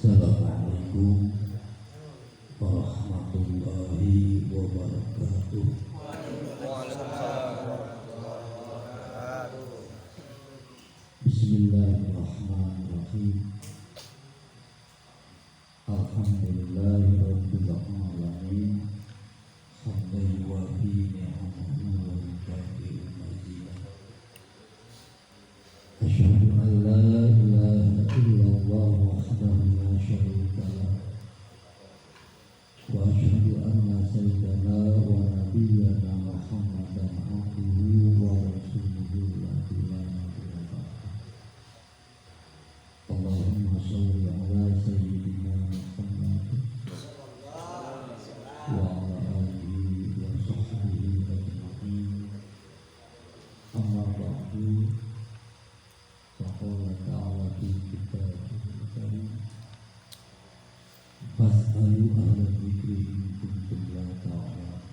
Assalamualaikum warahmatullahi wabarakatuh. Bismillahirrahmanirrahim. Alhamdulillahirabbil alamin. Hamdan yuwafi ni'amahu wa yukafi'u mazidah. Asyhadu an la ilaha illallah wahdahu la syarika lah. Wa asyhadu anna sayyidana wa nabiyyana Muhammadan abduhu wa rasuluhu la ilaha illallah. Allahumma sholli ala sayyidina Muhammad wa ala alihi wa sahbihi ajma'in. Amma ba'du. Faqala ta'ala fi kitabihil karim. Fas'alu ahla dzikri in kuntum la ta'lamun.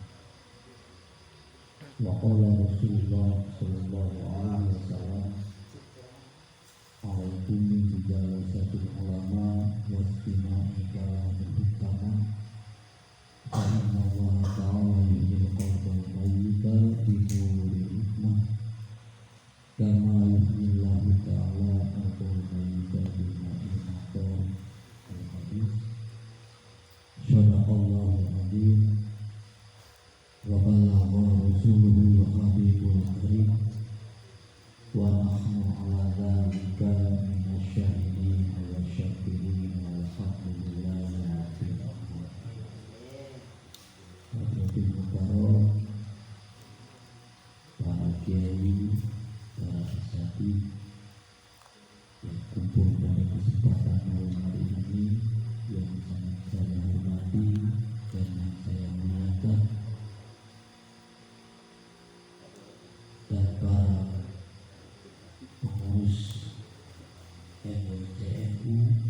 Wa qala Rasulullah sallallahu alaihi wasallam, alaikum bi jalasatil ulama wa istima'i kalamil hukama. Fa inna Allah ta'ala yuhyil qalbal mayyita bi nuril hikmah kama yuhyillahu ta'ala al-qalbal mayyita bi ma'il matar. Al-hadis. Sadaqallahul azim wa ballagha rasuluhu wa habibul karim wa nahnu ala dzalika minasyahidin wa syakirin walhamdulillahi rabbil alamin. Hadirin mukarram, para kiai, para asatidz yang kumpul pada kesempatan malam hari ini, yang sangat saya hormati dan yang saya muliakan, dan para pengurus MWCNU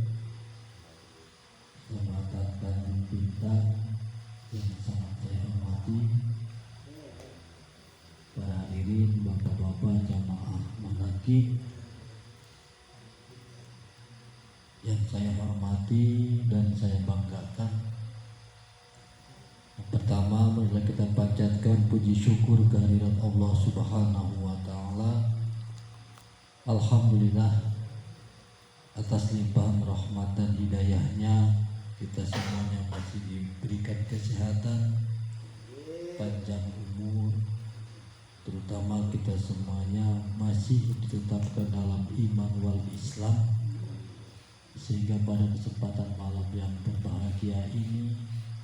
Kecamatan Tanjung Bintang yang sangat saya hormati, para hadirin, bapak-bapak jamaah manaqib yang saya hormati dan saya banggakan. Yang pertama, marilah kita panjatkan puji syukur kehadirat Allah Subhanahu wa taala. Alhamdulillah atas limpahan rahmat dan hidayahnya kita semuanya masih diberikan kesehatan, panjang umur, terutama kita semuanya masih ditetapkan dalam iman wal Islam, sehingga pada kesempatan malam yang berbahagia ini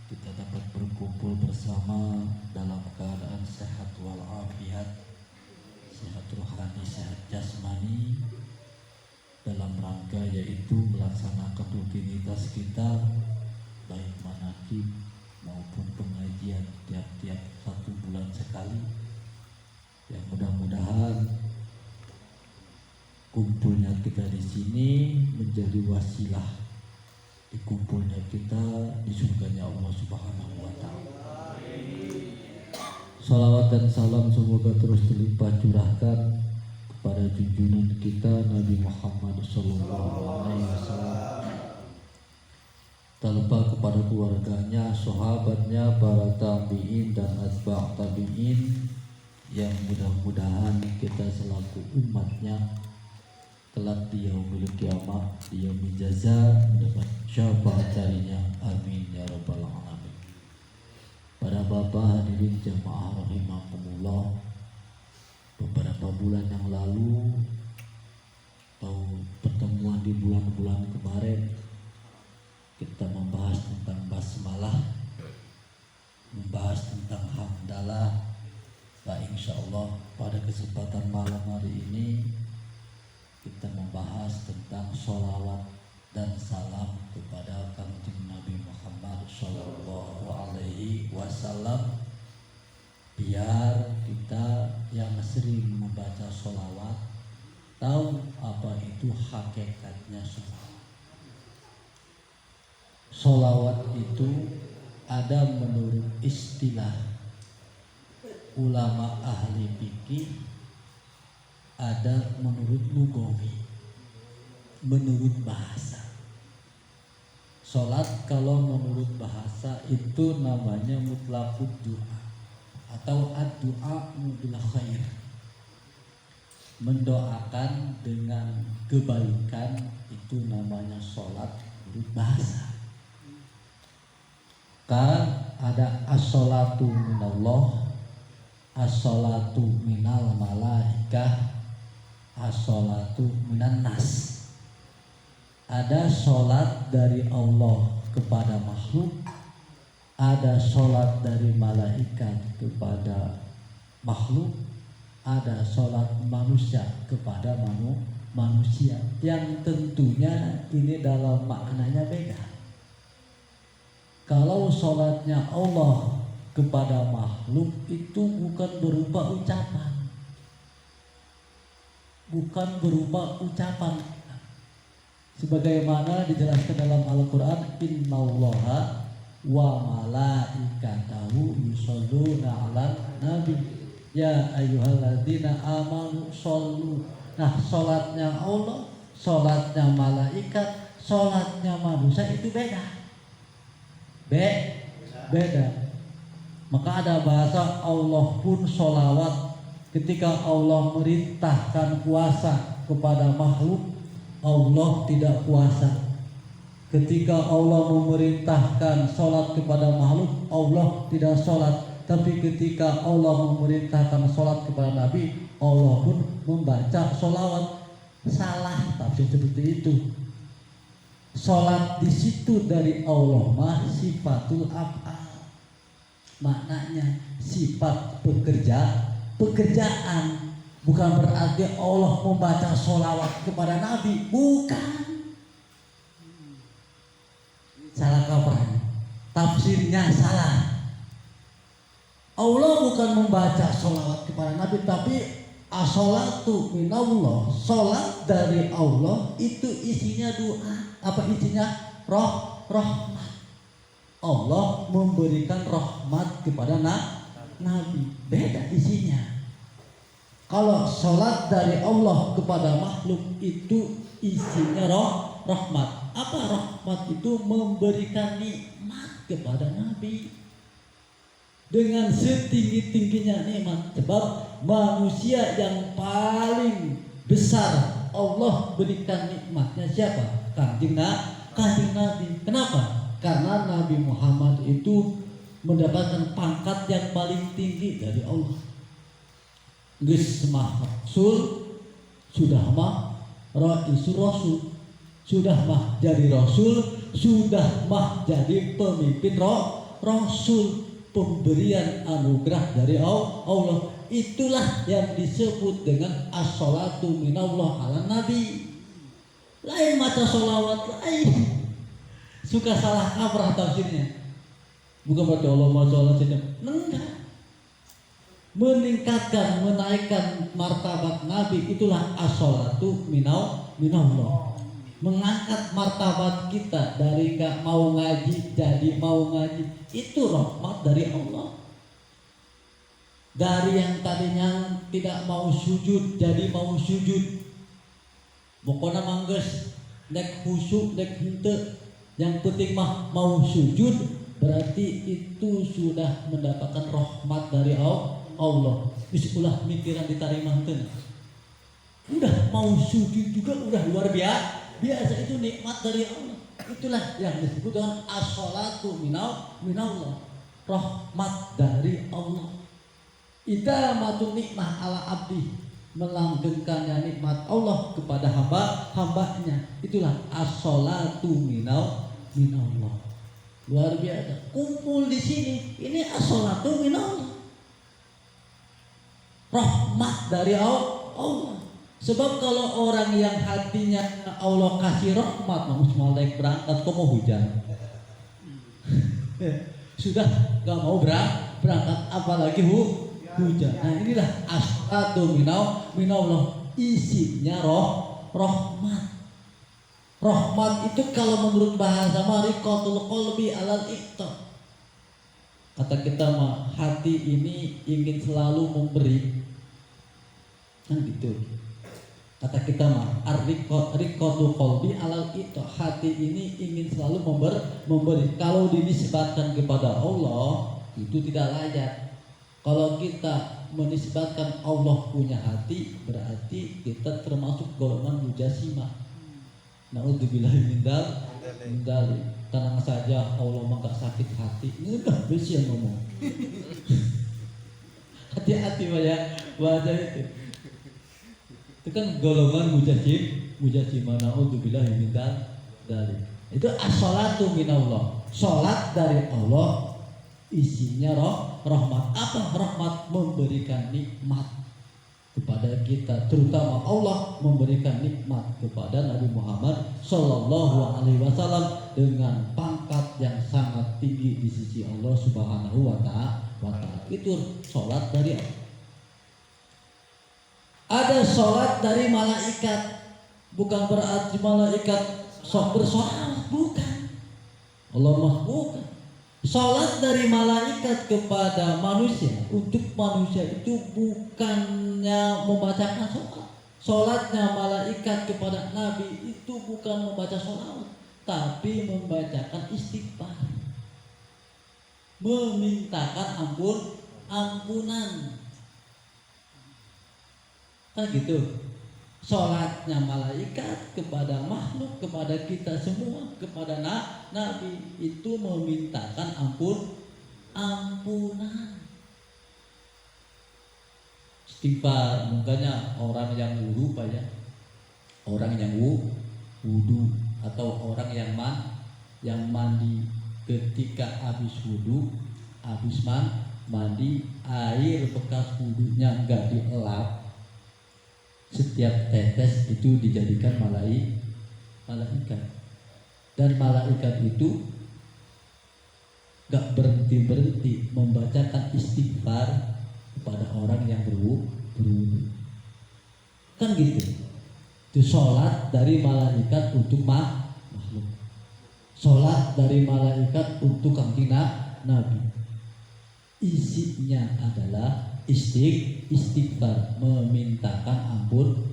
kita dapat berkumpul bersama dalam keadaan sehat walafiat, sehat rohani, sehat jasmani, dalam rangka yaitu melaksanakan rutinitas kita baik manaqib maupun pengajian tiap-tiap 1 bulan sekali, yang mudah-mudahan kumpulnya kita di sini menjadi wasilah dikumpulnya kita di surganya Allah Subhanahu wa taala. Salawat dan salam semoga terus terlimpah curahkan kepada junjungan kita Nabi Muhammad sallallahu alaihi wasallam. Tak lupa kepada keluarganya, sahabatnya, para tabi'in dan atba' tabi'in, yang mudah-mudahan kita selaku umatnya kelak di yaumil qiyamah, di yaumil jaza, mendapat syafaat darinya. Amin ya rabbal alamin. Para bapak hadirin jamaah rahimakumullah, beberapa bulan yang lalu atau pertemuan di bulan-bulan kemarin kita membahas tentang basmalah, membahas tentang hamdalah. Nah, insya Allah pada kesempatan malam hari ini kita membahas tentang sholawat dan salam kepada Kanjeng Nabi Muhammad Sallallahu Alaihi Wasallam, biar kita yang sering membaca sholawat tahu apa itu hakikatnya sholawat. Sholawat itu ada menurut istilah ulama ahli fikih, ada menurut lugawi, menurut bahasa. Sholat kalau menurut bahasa itu namanya mutlaqud doa atau ad-du'a bil khair. Mendoakan dengan kebaikan itu namanya sholat menurut bahasa. Kan ada as-sholatu minallah, as-sholatu minal malaikah, as-sholatu minan nas. Ada sholat dari Allah kepada makhluk, ada sholat dari malaikat kepada makhluk, ada sholat manusia kepada manusia, yang tentunya ini dalam maknanya beda. Kalau sholatnya Allah kepada makhluk itu bukan berupa ucapan, sebagaimana dijelaskan dalam Al-Quran, innallaha wa malaikatahu yusholluna 'alan nabi ya ayyuhalladzina amanu shollu. Nah, sholatnya Allah, sholatnya malaikat, sholatnya manusia itu beda. Maka ada bahasa Allah pun sholawat. Ketika Allah merintahkan puasa kepada makhluk, Allah tidak puasa. Ketika Allah memerintahkan sholat kepada makhluk, Allah tidak sholat. Tapi ketika Allah memerintahkan sholat kepada Nabi, Allah pun membaca sholawat. Salah tafsir seperti itu. Sholat di situ dari Allah mah sifatul af'al. Maknanya sifat pekerjaan. Bukan berarti Allah membaca sholawat kepada Nabi, bukan. Salah kaprah, tafsirnya salah. Allah bukan membaca sholawat kepada Nabi, tapi as-sholatu minallah, sholat dari Allah itu isinya doa. Apa isinya? Rahmat. Allah memberikan rahmat kepada Nabi, beda isinya. Kalau sholat dari Allah kepada makhluk itu isinya rahmat. Apa rahmat itu? Memberikan nikmat kepada Nabi dengan setinggi-tingginya nikmat. Sebab manusia yang paling besar Allah berikan nikmatnya siapa? Kanjeng Nabi. Kenapa? Karena Nabi Muhammad itu mendapatkan pangkat yang paling tinggi dari Allah. Geus mah rasul, sudah mah rasul, sudah mah jadi rasul, sudah mah jadi pemimpin rasul, pemberian anugerah dari Allah. Itulah yang disebut dengan as-sholatu minallah ala nabi. Lain maca sholawat lain. Suka salah kaprah tafsirnya. Bukan berarti Allah mau sholat saja. Enggak. Meningkatkan, menaikkan martabat Nabi, itulah as-sholatu minallah. Mengangkat martabat kita dari gak mau ngaji jadi mau ngaji, itu rahmat dari Allah. Dari yang tadinya tidak mau sujud jadi mau sujud. Pokoknya mangges nek khusyuk nek henteu, yang penting mah mau sujud, berarti itu sudah mendapatkan rahmat dari Allah. Bismillah mikiran diterima henteu. Udah mau sujud juga udah luar biasa, itu nikmat dari Allah. Itulah yang disebut dengan as-sholatu minallah, rahmat dari Allah. Idamatul nikmah ala abdi, melanggengkannya nikmat Allah kepada hambanya. Itulah as-sholatu minallah. Luar biasa. Kumpul di sini, ini as-sholatu minallah, rahmat dari Allah. Sebab kalau orang yang hatinya Allah kasih rahmat, malaikat berangkat kok mau hujan. Sudah gak mau berangkat, apalagi hujan. Nah inilah as-sholatu minallah, isinya rahmat. Rahmat itu kalau menurut bahasa mariqatul qalbi alal iqta. Kata kita mah hati ini ingin selalu memberi. Kan gitu. Kata kita mah ar-riqatu qalbi alal itu, hati ini ingin selalu memberi. Kalau dinisbatkan kepada Allah itu tidak layak. Kalau kita menisbatkan Allah punya hati, berarti kita termasuk golongan mujasimah. Naudzubillahi min dzalik. Tenang saja, Allah mah gak sakit hati. Ini kan besi yang ngomong. Hati-hati wajah itu. Itu kan golongan mujasimah. Naudzubillahi min dzalik. Itu as-salatu minallah. Salat dari Allah isinya rahmat. Apa rahmat? Memberikan nikmat kepada kita, terutama Allah memberikan nikmat kepada Nabi Muhammad Sallallahu Alaihi Wasallam dengan pangkat yang sangat tinggi di sisi Allah Subhanahu Wa Taala. Itu sholat dari Allah. Ada sholat dari malaikat, bukan berarti malaikat sok bersolawat, bukan. Allah mah bukan. Salat dari malaikat kepada manusia, untuk manusia itu bukannya membacakan salat. Salatnya malaikat kepada Nabi itu bukan membaca salawat, tapi membacakan istighfar, memintakan ampunan. Kan gitu. Salatnya malaikat kepada makhluk, kepada kita semua, kepada Nabi itu memintakan ampunan. Istighfar, makanya orang yang wudu Pak ya. Orang yang wudu atau orang yang mandi ketika habis wudu, habis mandi, air bekas wudunya enggak dielap. Setiap tetes itu dijadikan malaikat, dan malaikat itu gak berhenti membacakan istighfar kepada orang yang berwudu. Kan gitu. Itu sholat dari malaikat untuk makhluk. Sholat dari malaikat untuk kanjeng Nabi. Isinya adalah istighfar, memintakan ampunan.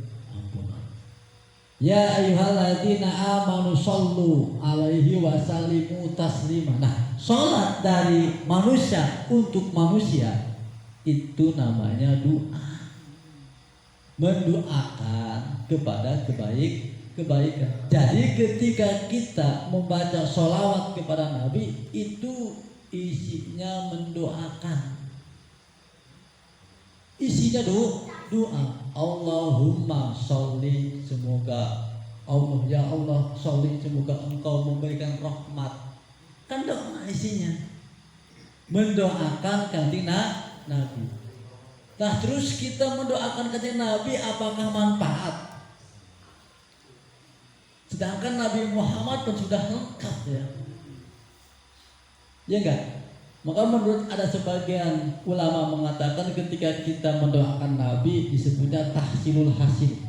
Ya ayyuhalladzina amanu shollu alaihi wa sallimu taslima. Nah, salat dari manusia untuk manusia itu namanya doa. Mendoakan kepada kebaikan. Jadi ketika kita membaca sholawat kepada Nabi itu isinya mendoakan. Isinya doa. Allahumma sholli, semoga Allah, ya Allah sholli, semoga engkau memberikan rahmat. Kan doa isinya, mendoakan kanjeng Nabi. Nah terus kita mendoakan kanjeng Nabi, apakah manfaat? Sedangkan Nabi Muhammad pun sudah lengkap ya. Ya enggak? Maka menurut ada sebagian ulama mengatakan ketika kita mendoakan Nabi disebutnya tahsilul hasil.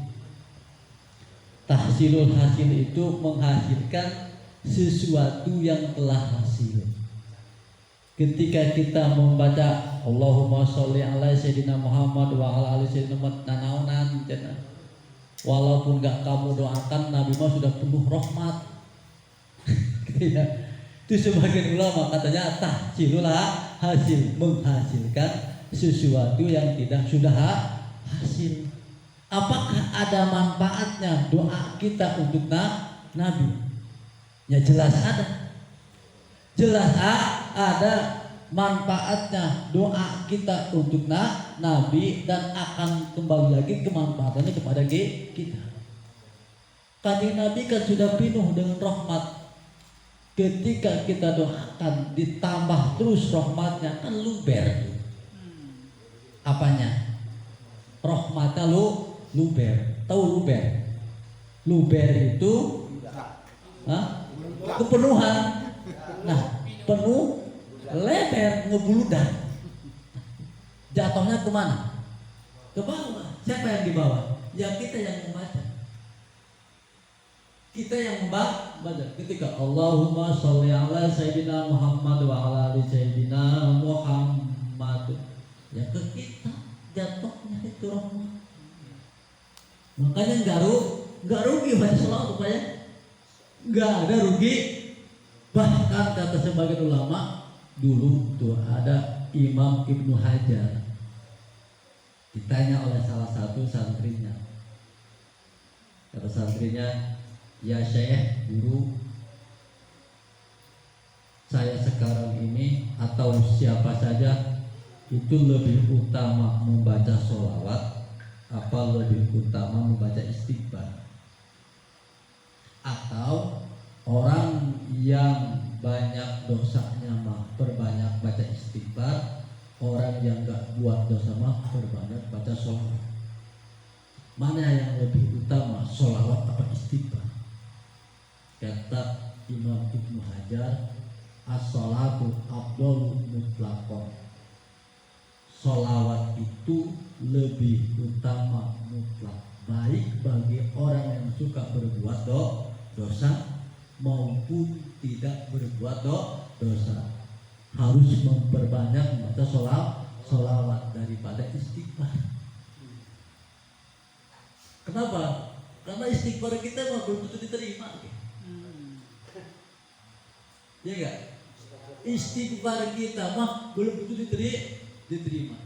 Tahsilul hasil itu menghasilkan sesuatu yang telah hasil. Ketika kita membaca Allahumma sholli ala sayyidina Muhammad wa ala ali sayyidina Muhammad, walaupun gak kamu doakan, Nabi mah sudah penuh rahmat. Itu sebagian ulama katanya tahsilul hasil, menghasilkan sesuatu yang tidak sudah hasil. Apakah ada manfaatnya doa kita untuk Nabi? Ya jelas ada. Jelas ada manfaatnya doa kita untuk Nabi, dan akan kembali lagi kemanfaatannya kepada kita. Kanjeng Nabi kan sudah penuh dengan rahmat. Ketika kita doakan ditambah terus rahmatnya, kan luber. Apanya? Rahmatnya luber. Tahu luber? Luber itu kepenuhan. Nah, penuh, lebar, ngebludak. Jatuhnya kemana? Ke bawah. Siapa yang di bawah? Ya kita yang membaca. Kita yang membaca. Ketika Allahumma sholli ala sayyidina Muhammad wa ala ali sayyidina Muhammad, ya ke kita jatuhnya itu rahmat. Makanya nggak rugi baca sholawat supaya nggak ada rugi. Bahkan kata sebagian ulama dulu tuh ada Imam Ibnu Hajar ditanya oleh salah satu santrinya, kata santrinya, ya Syekh, guru, saya sekarang ini atau siapa saja itu lebih utama membaca sholawat apa lebih utama membaca istighfar? Atau orang yang banyak dosanya mah perbanyak baca istighfar, orang yang gak buat dosa mah perbanyak baca sholawat. Mana yang lebih utama, sholawat apa istighfar? Kata Imam Ibnu Hajar, as-sholatu afdalu mutlaqan. Sholawat itu lebih utama mutlak, baik bagi orang yang suka berbuat dosa maupun tidak berbuat dosa. Harus memperbanyak membaca sholawat daripada istighfar. Kenapa? Karena istighfar kita mah belum tentu diterima. Ya enggak? Istighfar kita mah belum tentu diterima.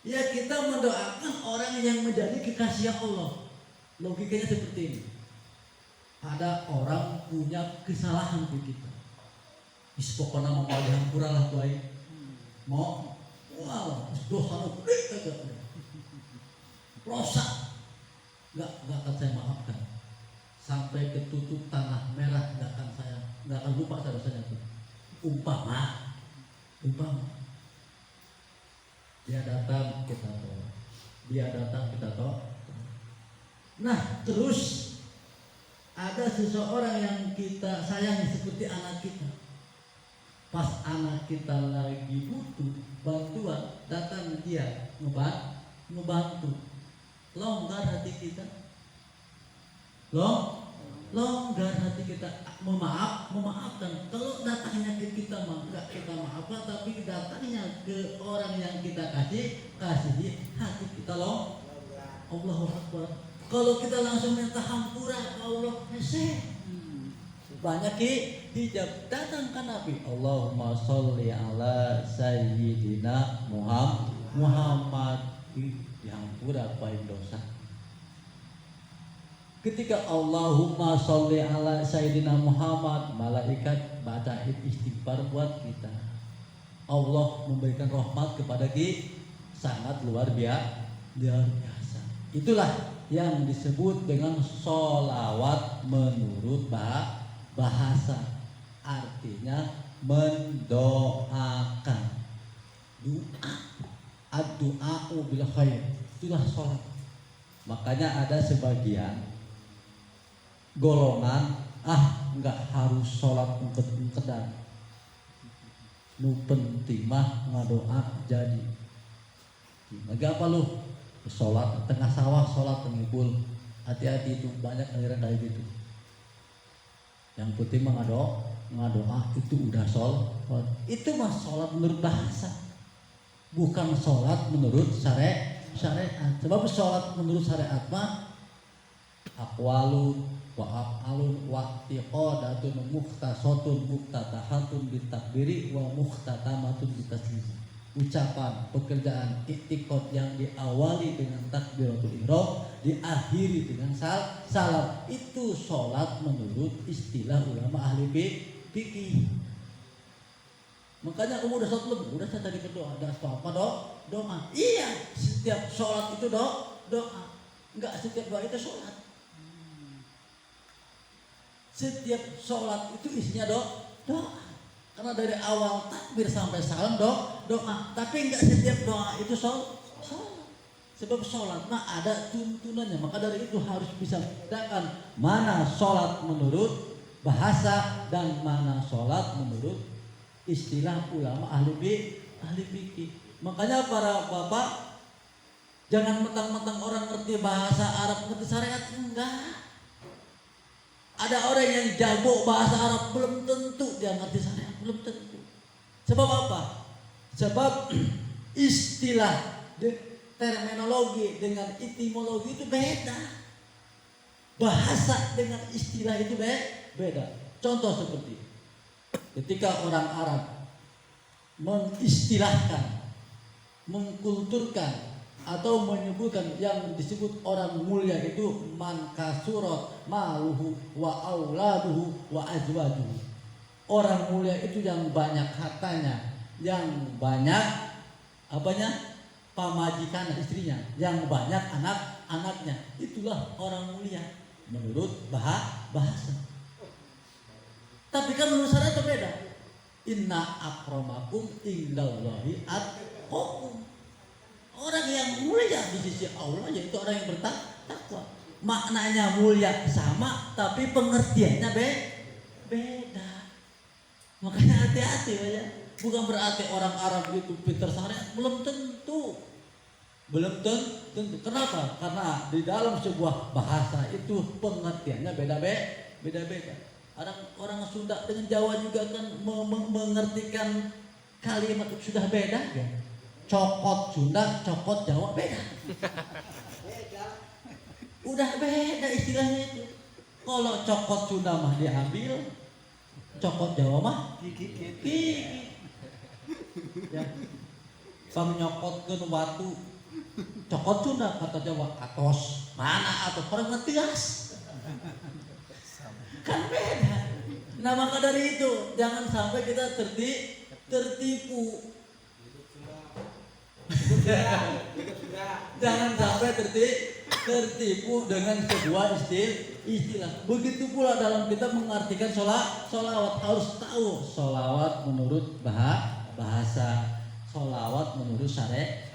Ya kita mendoakan orang yang menjadi kekasih Allah. Logikanya seperti ini. Ada orang punya kesalahan ke kita. Pokoknya mau dihampura lah tuai. Mau wow, dosa gede. Rosak. Enggak akan saya maafkan. Sampai ketutup tanah merah enggak akan lupa saya dosanya itu. Umpama dia datang kita tolak. Nah terus ada seseorang yang kita sayangi seperti anak kita. Pas anak kita lagi butuh bantuan, datang dia ngebantu. Longgar hati kita. Longgar hati kita, memaafkan. Kalau datangnya ke kita mah enggak kita maafkan, tapi datangnya ke orang yang kita kasihi, hati kita Allahu Akbar. Kalau kita langsung minta hampura Allah, banyak hijab. Datang kan Nabi, Allahumma sholli ala sayyidina Muhammad, dihampura paling dosa. Ketika Allahumma sholli ala sayyidina Muhammad, malaikat bacain istighfar buat kita. Allah memberikan rahmat kepada kita sangat luar biasa. Itulah yang disebut dengan sholawat menurut bahasa. Artinya mendoakan. Ad-du'a'u bil khair. Itulah sholat. Makanya ada sebagian golongan enggak harus sholat ungket-ungketan, nu penting mah ngadoa jadi. Lagi apa lu sholat tengah sawah, sholat tengibul, hati-hati itu banyak aliran kayak gitu. Yang penting mah ngadoa itu udah sholat. Itu mah sholat menurut bahasa, bukan sholat menurut syariat. Sebab sholat menurut syariat mah aqwalun wa af'alun wa i'tiqadatun mukhtasatun muftatahatun bitakbiri wa mukhtatamatun bitaslim. Ucapan, pekerjaan, i'tiqad yang diawali dengan takbiratul ihram, diakhiri dengan salam. Itu sholat menurut istilah ulama ahli fikih. Makanya kamu udah sholat belum? Udah, saya tadi berdoa. Ada apa doa. Iya, setiap sholat itu doa. Enggak setiap doa itu sholat. Setiap sholat itu isinya doa. Karena dari awal takbir sampai salam doa. Tapi enggak setiap doa itu sholat. Sebab sholat mah ada tuntunannya. Maka dari itu harus bisa membedakan mana sholat menurut bahasa dan mana sholat menurut istilah ulama ahli fikih. Makanya para bapak jangan mentang-mentang orang ngerti bahasa Arab, ngerti syariat, enggak. Ada orang yang jago bahasa Arab, belum tentu dia ngerti syariat, belum tentu. Sebab apa? Sebab istilah terminologi dengan etimologi itu beda. Bahasa dengan istilah itu beda. Contoh seperti ketika orang Arab mengistilahkan, mengkulturkan atau menyebutkan yang disebut orang mulia itu man kasurat maluhu wa auladuhu wa azwajuhu. Orang mulia itu yang banyak hartanya, yang banyak apanya? Pamajikan istrinya, yang banyak anak-anaknya. Itulah orang mulia menurut bahasa. Tapi kan menurut saya itu beda. Inna akramakum indallahi atqakum. Orang yang mulia di sisi Allah yaitu orang yang bertakwa. Maknanya mulia sama, tapi pengertiannya beda. Makanya hati-hati ya. Bukan berarti orang Arab itu pintar syariat, belum tentu. Kenapa? Karena di dalam sebuah bahasa itu pengertiannya beda-beda. Orang Sunda dengan Jawa juga kan mengertikan kalimat itu sudah beda ya. Cokot Sunda, cokot Jawa beda. Udah beda istilahnya itu. Kalau cokot Sunda mah diambil, cokot Jawa mah gigit. Ya. Pamnyokotkeun watu. Cokot Sunda kata Jawa atos. Mana atos? Orang ngetias. Kan beda. Nah maka dari itu jangan sampai kita tertipu. Jangan sampai tertipu dengan sebuah istilah. Begitu pula dalam kita mengartikan sholawat harus tahu sholawat menurut bahasa, sholawat menurut syariat.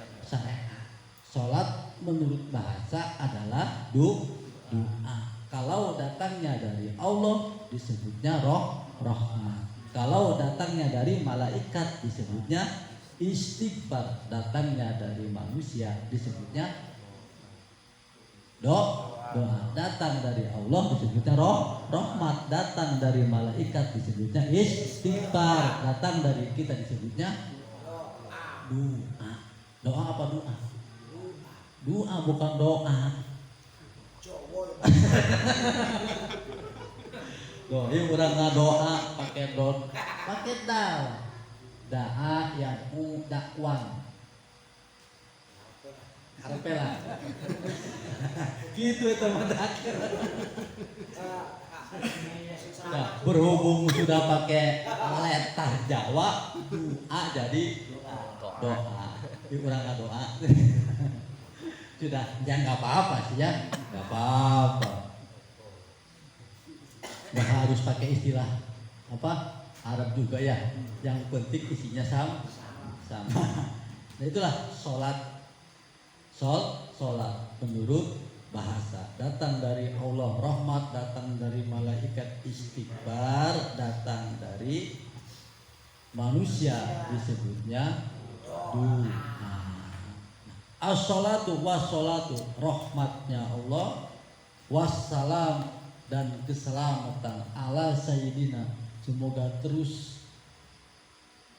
Sholat menurut bahasa adalah doa. Kalau datangnya dari Allah disebutnya rahmat. Kalau datangnya dari malaikat disebutnya istighfar. Datangnya dari manusia disebutnya doa. Datang dari Allah disebutnya rahmat. Datang dari malaikat disebutnya istighfar. Datang dari kita disebutnya doa. Doa apa doa? Doa bukan doa. Ini orang doa pakai dal. Da'a ya'u dakwan. Harpelah. Gitu itu mendakir. Nah, berhubung sudah pakai letah Jawa, doa jadi doa. Ini orang doa. Sudah, ya nggak apa-apa sih ya, nggak apa-apa. Nggak harus pakai istilah apa Arab juga ya. Yang penting isinya sama. Nah itulah sholat menurut bahasa. Datang dari Allah rahmat, datang dari malaikat istighfar, datang dari manusia disebutnya doa. As-sholatu was-sholatu rahmatnya Allah, wassalam dan keselamatan ala sayyidina, semoga terus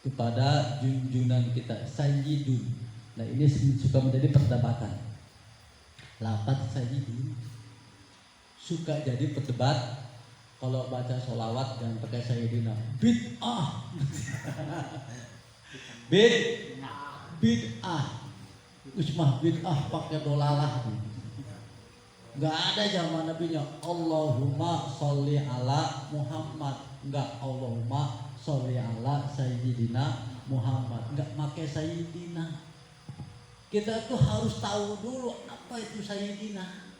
kepada junjungan kita sayyidun. Nah ini suka menjadi perdebatan. Lafaz sayyidun suka jadi perdebat. Kalau baca sholawat jangan pakai sayyidina, bid'ah. Bid'ah. Usmah bid'ah pakai dolalah. Enggak ada zaman nabinya Allahumma sholli ala Muhammad. Enggak Allahumma sholli ala sayyidina Muhammad. Enggak pakai sayyidina. Kita tuh harus tahu dulu apa itu sayyidina.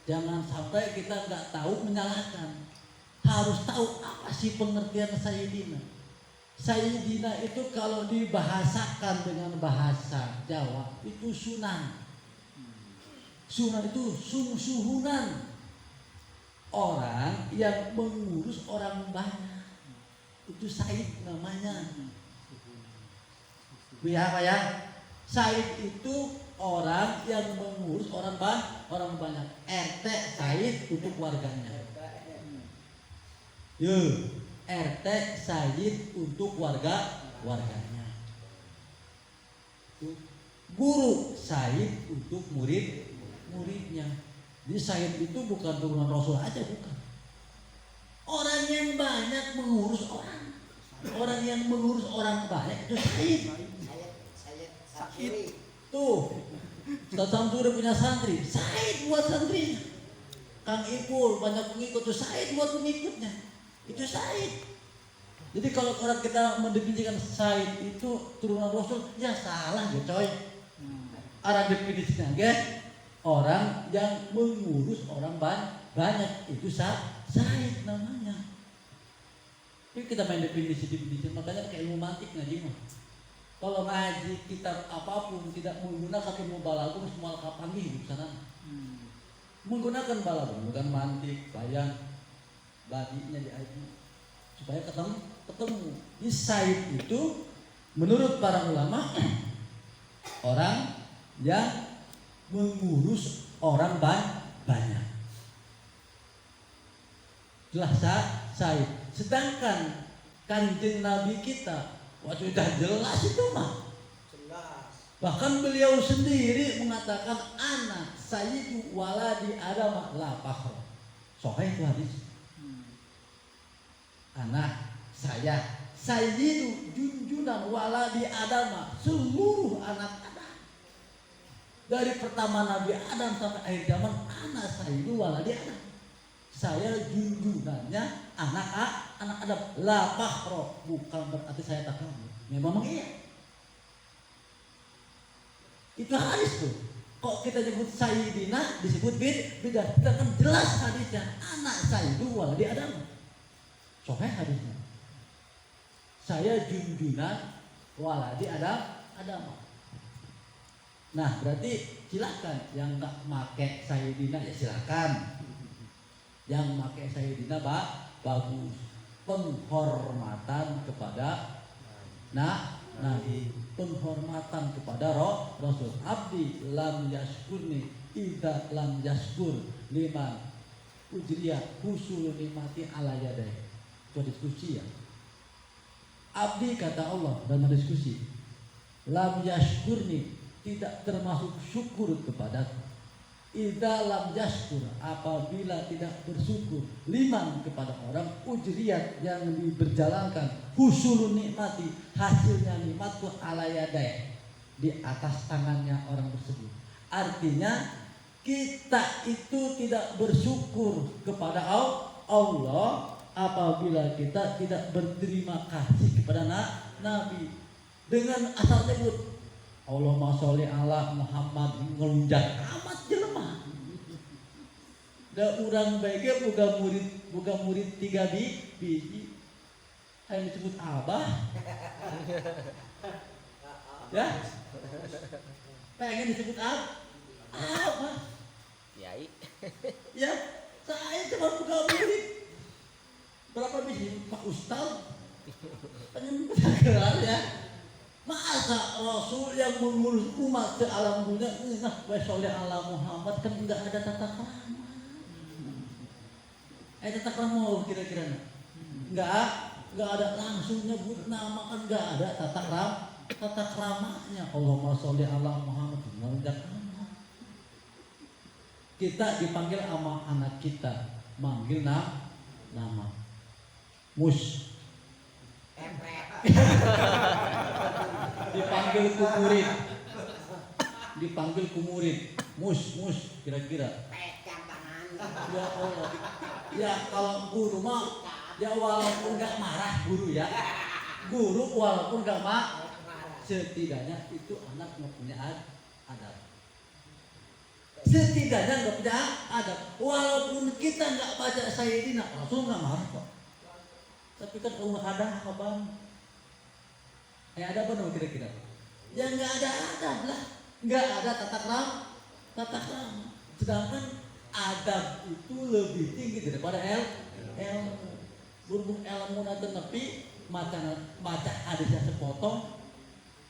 Jangan sampai kita enggak tahu menyalahkan. Harus tahu apa sih pengertian sayyidina. Sayyidina itu kalau dibahasakan dengan bahasa Jawa itu sunan. Sunan itu suhunan. Orang yang mengurus orang banyak. Itu sayyid namanya. Apa ya? Sayyid itu orang yang mengurus orang banyak. RT sayyid untuk warganya. RT sayyid untuk warganya. Tuh. Guru Said untuk muridnya. Jadi Said itu bukan turunan Rasul aja, bukan. Orang yang banyak mengurus orang. Orang yang mengurus orang banyak itu Said. Sakiri. Tuh, Ustaz Samsuri punya santri, Said buat santrinya. Kang Ipul banyak pengikut, tuh Said buat pengikutnya. Itu Said. Jadi kalau orang kita mendefinisikan Said itu turunan Rasul, ya salah ya coy. Orang definisinya, orang yang mengurus orang banyak itu Said namanya. Ini kita main definisi, makanya kayak ilmu mantik ngaji mah. Kalau ngaji kitab apapun tidak menggunakan ilmu balaghah semua kapangi di sana. Menggunakan balaghah, bukan mantik, bayang, badinya di ayat supaya ketemu. Di Said itu menurut para ulama orang yang mengurus orang banyak. Itulah Said. Sedangkan Kanjeng Nabi kita sudah jelas itu mah. Jelas. Bahkan beliau sendiri mengatakan anak sayyidu waladi Adam la fakhr. Sahih itu hadis. Anak saya sayyidu junjunan waladi Adam, seluruh anak Adam. Dari pertama Nabi Adam sampai akhir zaman anak sayyidu waladi Adam. Saya junjungannya anak Adam. La fakhro, bukan berarti saya takabur. Memang iya. Itu hadis tuh. Kok kita sebut sayyidina disebut bidah? Kita kan jelas hadisnya. Anak sayyidu waladi Adam. Sahih hadisnya. Saya junjunan waladi Adam. Nah, berarti silakan yang enggak make sayyidina ya silakan. Yang pakai sayyidina bagus. Penghormatan kepada Nabi, penghormatan kepada Rasul. Abdi lam yaskurni idza lam yaskur liman ujriyat husul nikmati ala yadai. Itu diskusi ya. Abdi kata Allah dalam diskusi, lam yaskurni tidak termasuk syukur kepadaku. Idza lam yaskur, apabila tidak bersyukur liman kepada orang ujriyat yang diberjalankan husulun nikmati, hasilnya nikmatku ala yadai, di atas tangannya orang tersebut. Artinya kita itu tidak bersyukur kepada Allah apabila kita tidak berterima kasih kepada Nabi dengan asal sebut Allahumma sholli ala Muhammad, ngelunjak amat jelema. Da urang bae buka murid 3 biji. Hayang disebut abah. Ya. Pengen disebut abah. Kiai. Ya, saya cuma buka murid. Berapa biji? Pak Ustaz. Pengen gelar ya. Masa Rasul yang mengurus umat ke alam dunia nah wasoleh ala Muhammad kan enggak ada tata krama. Tata krama kira-kira enggak ada langsung nyebut nama kan enggak ada tata kramanya. Allahumma sholli ala Muhammad. Kita dipanggil sama anak kita, manggil nama Mus. dipanggil ku murid mus kira-kira ya Allah ya. Kalau guru mah ya walaupun gak marah guru ya, guru walaupun gak marah setidaknya itu anak mempunyai adab, setidaknya gak punya adab. Walaupun kita gak baca sayyidina Rasul gak marah kok, tapi kan ada kapan ada apa dong kira-kira? Ya nggak ada adab lah, nggak ada tata krama. Sedangkan adab itu lebih tinggi daripada ilmu. Berhubung ilmu nanti nepi baca hadisnya sepotong,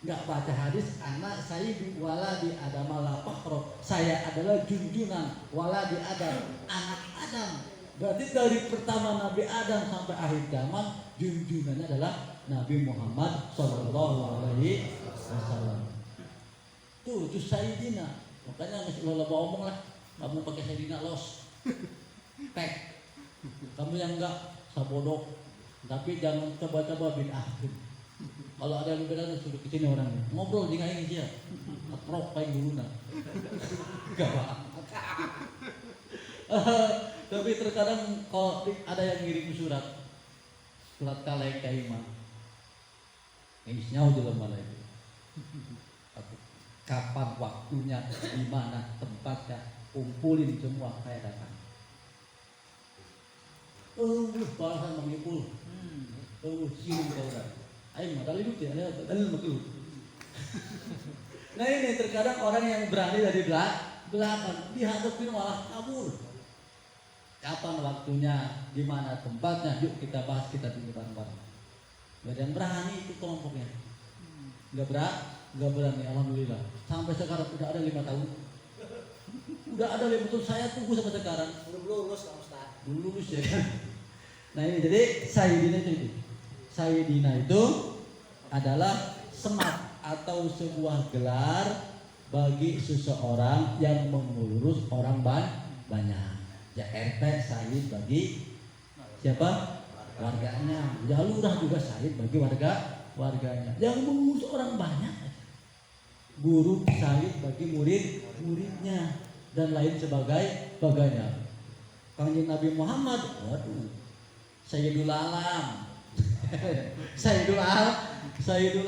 nggak baca hadis. Anak saya waladi Adam la fakhro, saya adalah junjunan waladi Adam, anak Adam. Berarti dari pertama Nabi Adam sampai akhir zaman junjunannya adalah Nabi Muhammad Sallallahu Alaihi Wasallam. Tuh Sayyidina. Makanya masih lo omong lah. Kamu pakai Sayyidina los. Pek. Kamu yang enggak sabodok. Tapi jangan coba-coba bid'ahin. Kalau ada yang beda suruh ke sini orang ngobrol di ini dia. Keprok paling dulu nah. Enggak tapi terkadang kalau ada yang ngirim surat kaleng kaimah. Isnya udah lama lagi. Kapan waktunya, di mana tempatnya, kumpulin semua saya datang. Balasan mengipul. Siung kau dah. Ayo madal itu ya, dalil makhluk. Nah ini terkadang orang yang berani dari belakang dihadapin malah kabur. Kapan waktunya, di mana tempatnya, yuk kita bahas, kita tinggal bareng-bareng. Gak ada yang berani itu kelompoknya. Gak berani, alhamdulillah. Sampai sekarang udah ada 5 tahun. Udah ada 5 tahun, saya tunggu sampai sekarang. Belum lulus Pak Ustaz. Belum lulus ya kan. Nah ini jadi Sayyidina itu. Sayyidina itu adalah semat atau sebuah gelar bagi seseorang yang mengurus orang banyak. Ya RT Sayyid bagi siapa? Warganya. Ya lurah juga Sayyid bagi warganya. Yang mengurus orang banyak. Guru Sayyid bagi muridnya dan lain sebagainya. Kanjeng Nabi Muhammad, waduh, Sayyidul Alam. Sayyidul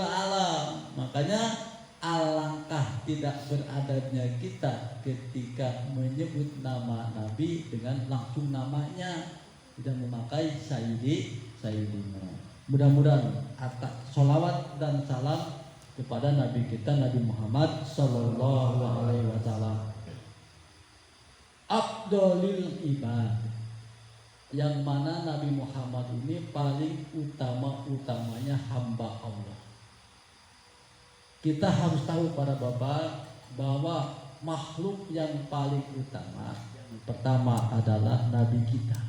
Alam. Makanya alangkah tidak beradabnya kita ketika menyebut nama Nabi dengan langsung namanya, tidak memakai Sayyidina. Mudah-mudahan atas sholawat dan salam kepada Nabi kita Nabi Muhammad Sallallahu Alaihi Wasallam. Abdulil ibad, yang mana Nabi Muhammad ini paling utamanya hamba Allah. Kita harus tahu para bapak bahwa makhluk yang paling utama yang pertama adalah Nabi kita.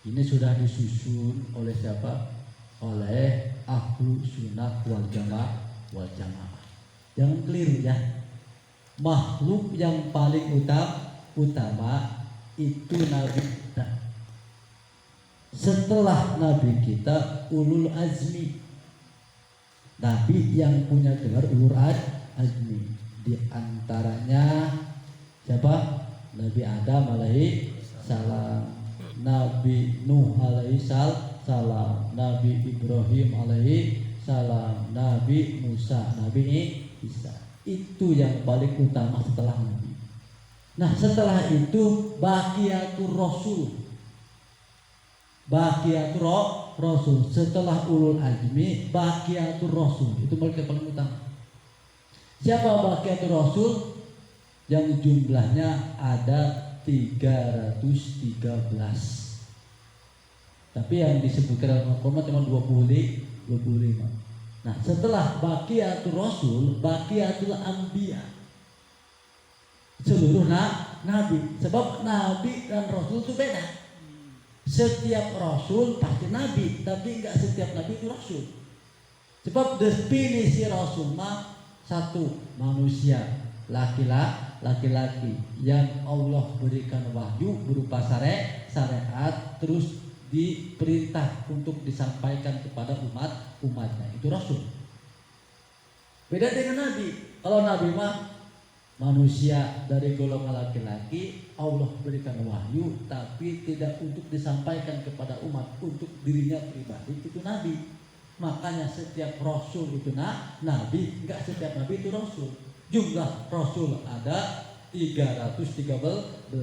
Ini sudah disusun oleh siapa? Oleh Ahlu Sunnah wal Jamaah. Jangan keliru ya. Makhluk yang paling utama itu Nabi kita. Setelah Nabi kita ulul azmi, Nabi yang punya gelar ulul azmi. Di antaranya siapa? Nabi Adam alaihi salam, Nabi Nuh alaihi salam, Nabi Ibrahim alaihi salam, Nabi Musa, Nabi Isa. Itu yang paling utama setelah Nabi. Nah setelah itu Baqiyatur Rasul. Baqiyatur Rasul. Setelah ulul azmi Baqiyatur Rasul. Itu mereka paling utama. Siapa Baqiyatur Rasul? Yang jumlahnya ada 313. Tapi yang disebutkan dalam Al-Quran cuma 25. Nah setelah Baqiyatur Rasul, Baqiyatul Anbiya, seluruh nabi. Sebab nabi dan rasul itu beda. Setiap rasul pasti nabi, tapi enggak setiap nabi itu rasul. Sebab definisi rasul mah satu, manusia laki-laki yang Allah berikan wahyu berupa syariat, terus diperintah untuk disampaikan kepada umatnya, itu rasul. Beda dengan nabi. Kalau nabi mah manusia dari golongan laki-laki, Allah berikan wahyu tapi tidak untuk disampaikan kepada umat, untuk dirinya pribadi, itu nabi. Makanya setiap rasul itu nabi, enggak setiap nabi itu rasul. Jumlah rasul ada 313,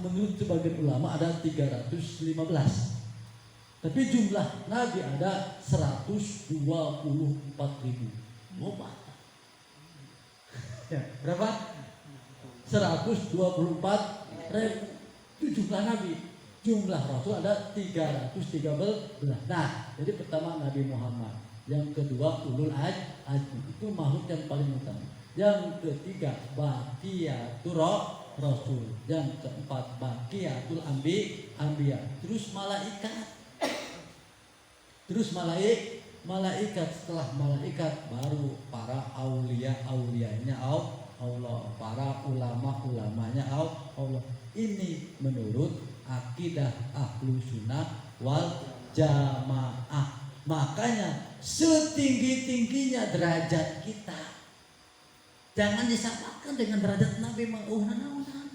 menurut sebagian ulama ada 315. Tapi jumlah nabi ada 124.000. Ya, berapa? 124.000 itu jumlah nabi. Jumlah rasul ada 313. Nah, jadi pertama Nabi Muhammad, yang kedua ulul azmi, itu makhluk yang paling utama. Yang ketiga Baqiyatur Rasul, yang keempat Baqiyatul Anbiya, terus malaikat. malaikat, setelah malaikat baru para aulianya Allah, para ulama-ulamanya Allah. Ini menurut akidah ahlu sunnah wal jamaah. Makanya setinggi-tingginya derajat kita jangan disamakan dengan derajat Nabi Muhammad.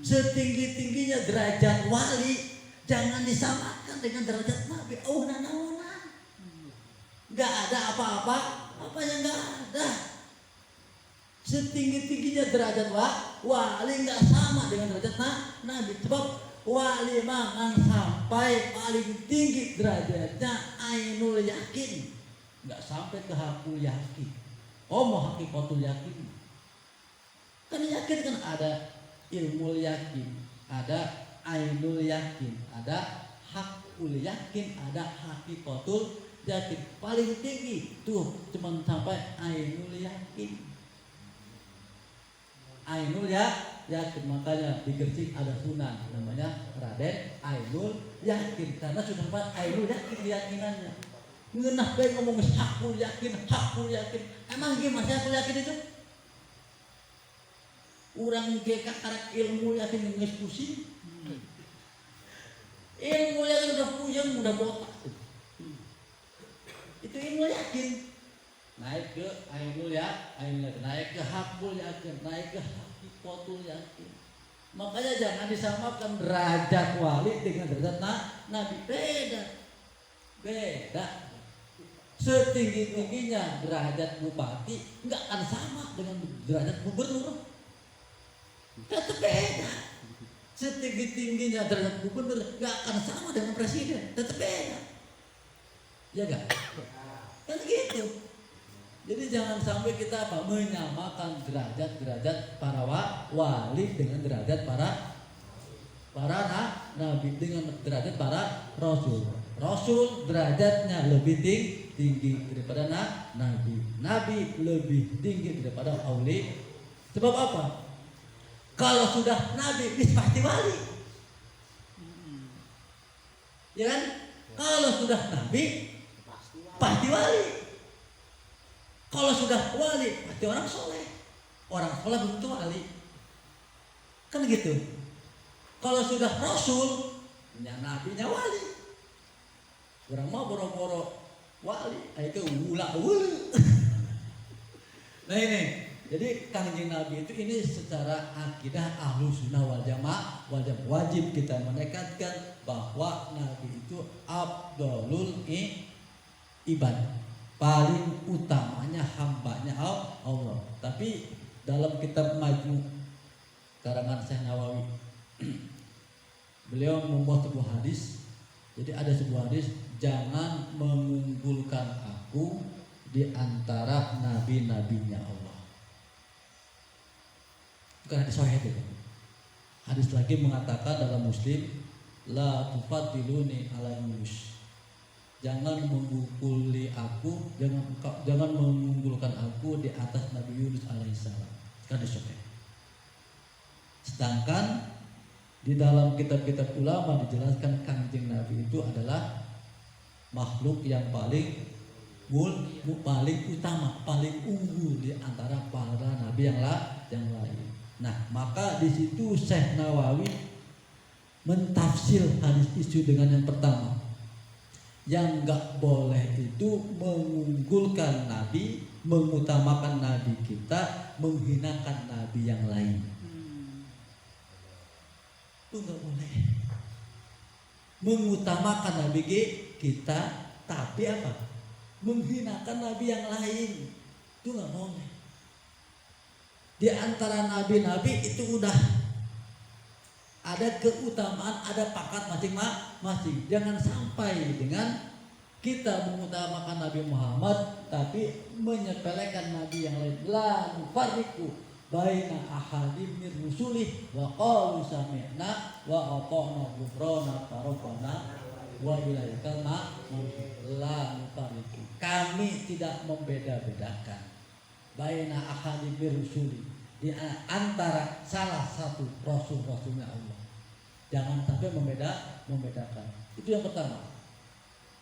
Setinggi-tingginya derajat wali jangan disamakan dengan derajat Nabi Muhammad. Gak ada apa-apa, apa yang gak ada. Setinggi-tingginya derajat wali gak sama dengan derajat Nabi. Sebab wali mangan sampai paling tinggi derajatnya ainul yakin, nggak sampai ke hakul yakin. Mau hakikatul yakin, kan yakin kan ada ilmu yakin, ada ainul yakin, ada hakul yakin, ada hakikatul yakin. Paling tinggi tuh cuma sampai ainul yakin. Ainul yakin, makanya di Gresik ada sunan namanya Raden Ainul Yakin, karena sudah dapat Ainul Yakin keyakinannya. Ngenah bae ngomong hakul yakin. Emang gimana sih hakul yakin itu? Urang ge kakarak ilmu yakin geus pusing. Ilmu yakin udah pusing, udah botak. Itu ilmu yakin. Naik ke ainul yakin, naik ke hakul yakin, naik ke hakikatul yakin. Makanya jangan disamakan derajat wali dengan derajat Nabi. Beda. Setinggi-tingginya derajat bupati nggak akan sama dengan derajat gubernur. Tetap beda. Setinggi-tingginya derajat gubernur nggak akan sama dengan presiden. Tetap beda. Ya nggak? Kan gitu. Jadi jangan sampai kita menyamakan derajat-derajat para wali dengan derajat para nabi, dengan derajat para rasul. Rasul derajatnya lebih tinggi daripada nabi. Nabi lebih tinggi daripada auli. Sebab apa? Kalau sudah nabi pasti wali. Ya kan? Kalau sudah nabi pasti wali. Kalau sudah wali, berarti orang soleh. Orang soleh belum tentu wali. Kan gitu. Kalau sudah rasul, nabinya wali. Orang mau boro-boro wali, itu ula-ula. Nah ini, jadi kanjeng Nabi itu ini secara akidah ahlu sunnah wal jamaah wajib kita menekatkan bahwa Nabi itu afdalul ibad. Paling utamanya hambanya Allah. Tapi dalam kitab Majmu karangan Syekh Nawawi, beliau membuat sebuah hadis. Jadi ada sebuah hadis, jangan mengunggulkan aku di antara nabi-nabinya Allah. Bukan hadis sahih itu. Hadis lagi mengatakan dalam Muslim, la tufaddiluni ala Yunus. Jangan mengungguli aku, jangan mengunggulkan aku di atas Nabi Yunus alaihissalam. Kan disebut. Sedangkan di dalam kitab-kitab ulama dijelaskan kanjeng Nabi itu adalah makhluk yang paling utama, paling unggul di antara para nabi yang lain. Nah, maka di situ Syekh Nawawi mentafsir hadis itu dengan yang pertama. Yang enggak boleh itu mengunggulkan nabi, mengutamakan nabi kita, menghinakan nabi yang lain. Itu enggak boleh. Mengutamakan nabi kita, tapi apa? Menghinakan nabi yang lain. Itu enggak boleh. Di antara nabi-nabi itu udah ada keutamaan, ada pakat masing-masing. Jangan sampai dengan kita mengutamakan Nabi Muhammad tapi menyepelekan nabi yang lain. La nufarriqu baina ahadin min rusulih wa qalu sami'na wa ata'na ghufrana rabbana wa ilaikal ma'mur. La nufarriqu. Kami tidak membeda-bedakan baina ahadin min rusulih, di antara salah satu rasul-rasulnya Allah. Jangan sampai membedakan. Itu yang pertama.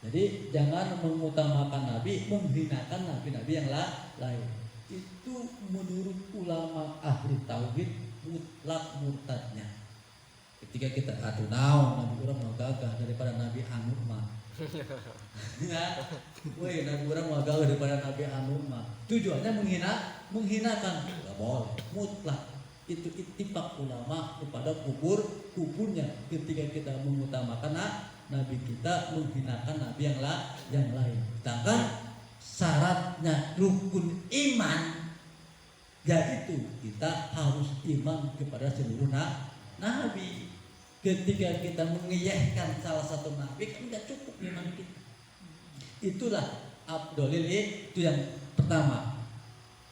Jadi jangan mengutamakan Nabi, menghinakan nabi-nabi yang lain. Itu menurut ulama ahli tauhid mutlak murtadnya. Ketika kita atuh naon nabi urang mau gagah daripada nabi anu mah. Ya, woi nabi urang mau gagah daripada nabi anu mah. Tujuannya menghinakan. Enggak boleh, mutlak. Itu ittifaq ulama kepada kuburnya ketika kita mengutamakan nabi kita menghinakan nabi yang lain. Sedangkan syaratnya rukun iman yaitu kita harus iman kepada seluruh nabi. Ketika kita mengiyahkan salah satu nabi kan tidak cukup iman kita. Itulah afdolil itu yang pertama.